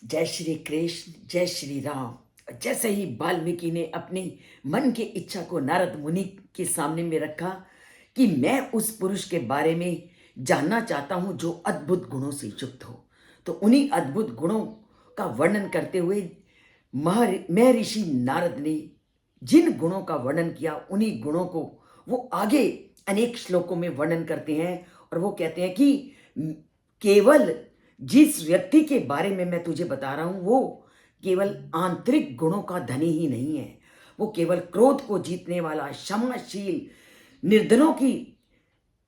जय श्री कृष्ण, जय श्री राम। जैसे ही वाल्मीकि ने अपनी मन की इच्छा को नारद मुनि के सामने में रखा कि मैं उस पुरुष के बारे में जानना चाहता हूं जो अद्भुत गुणों से युक्त हो, तो उन्हीं अद्भुत गुणों का वर्णन करते हुए महर्षि नारद ने जिन गुणों का वर्णन किया, उन्हीं गुणों को वो आगे अनेक श्लोकों में वर्णन करते हैं। और वो कहते हैं कि केवल जिस व्यक्ति के बारे में मैं तुझे बता रहा हूं, वो केवल आंतरिक गुणों का धनी ही नहीं है, वो केवल क्रोध को जीतने वाला, क्षमाशील, निर्धनों की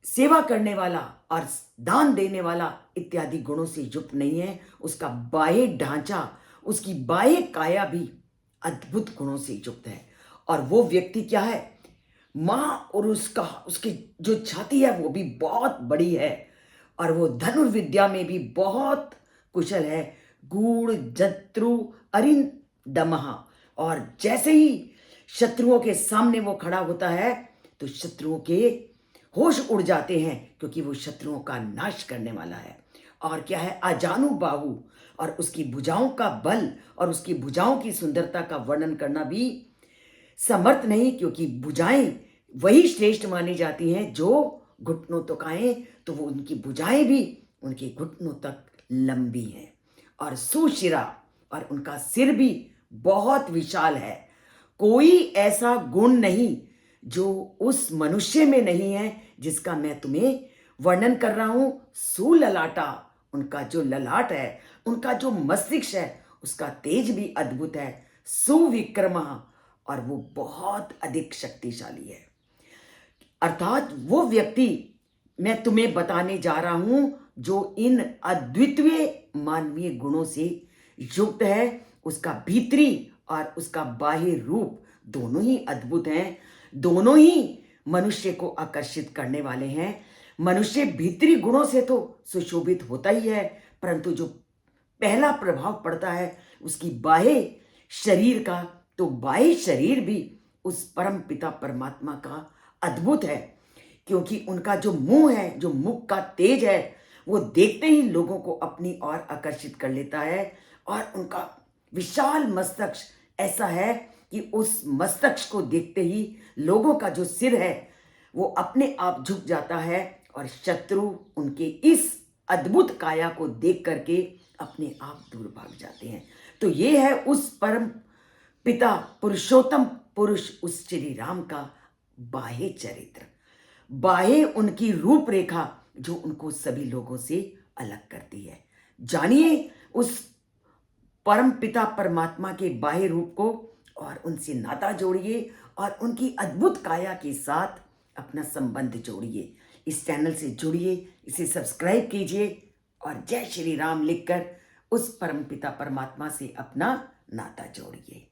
सेवा करने वाला और दान देने वाला इत्यादि गुणों से युक्त नहीं है। उसका बाह्य ढांचा, उसकी बाह्य काया भी अद्भुत गुणों से युक्त है। और वो व्यक्ति क्या है? मां, और उसकी जो छाती है वो भी बहुत बड़ी है, और वो धनुर्विद्या में भी बहुत कुशल है। गूढ़ जत्रु अरिंदमः। और जैसे ही शत्रुओं के सामने वो खड़ा होता है तो शत्रुओं के होश उड़ जाते हैं, क्योंकि वो शत्रुओं का नाश करने वाला है। और क्या है? अजानु बाहु। और उसकी भुजाओं का बल और उसकी भुजाओं की सुंदरता का वर्णन करना भी समर्थ नहीं, क्योंकि भुजाएं वही श्रेष्ठ मानी जाती हैं जो घुटनों तक आए, तो वो उनकी भुजाएं भी उनके घुटनों तक लंबी हैं। और सुशिरा, और उनका सिर भी बहुत विशाल है। कोई ऐसा गुण नहीं जो उस मनुष्य में नहीं है जिसका मैं तुम्हें वर्णन कर रहा हूं। सुललाटा, उनका जो ललाट है, उनका जो मस्तिष्क है, उसका तेज भी अद्भुत है। सुविक्रमा, और वो बहुत अधिक शक्तिशाली है। अर्थात वो व्यक्ति मैं तुम्हें बताने जा रहा हूं जो इन अद्वितीय मानवीय गुणों से युक्त है। उसका भीतरी और उसका बाह्य रूप दोनों ही अद्भुत हैं, दोनों ही मनुष्य को आकर्षित करने वाले हैं। मनुष्य भीतरी गुणों से तो सुशोभित होता ही है, परंतु जो पहला प्रभाव पड़ता है उसकी बाह्य शरीर का, तो बाह्य शरीर भी उस परम पिता परमात्मा का अद्भुत है। क्योंकि उनका जो मुंह है, जो मुख का तेज है, वो देखते ही लोगों को अपनी ओर आकर्षित कर लेता है। और उनका विशाल मस्तक ऐसा है कि उस मस्तक को देखते ही लोगों का जो सिर है वो अपने आप झुक जाता है, और शत्रु उनके इस अद्भुत काया को देख करके अपने आप दूर भाग जाते हैं। तो ये है उस परम पिता पुरुषोत्तम पुरुष, उस श्री राम का बाह्य चरित्र, बाह्य उनकी रूपरेखा जो उनको सभी लोगों से अलग करती है। जानिए उस परम पिता परमात्मा के बाह्य रूप को, और उनसे नाता जोड़िए, और उनकी अद्भुत काया के साथ अपना संबंध जोड़िए। इस चैनल से जुड़िए, इसे सब्सक्राइब कीजिए, और जय श्री राम लिखकर उस परम पिता परमात्मा से अपना नाता जोड़िए।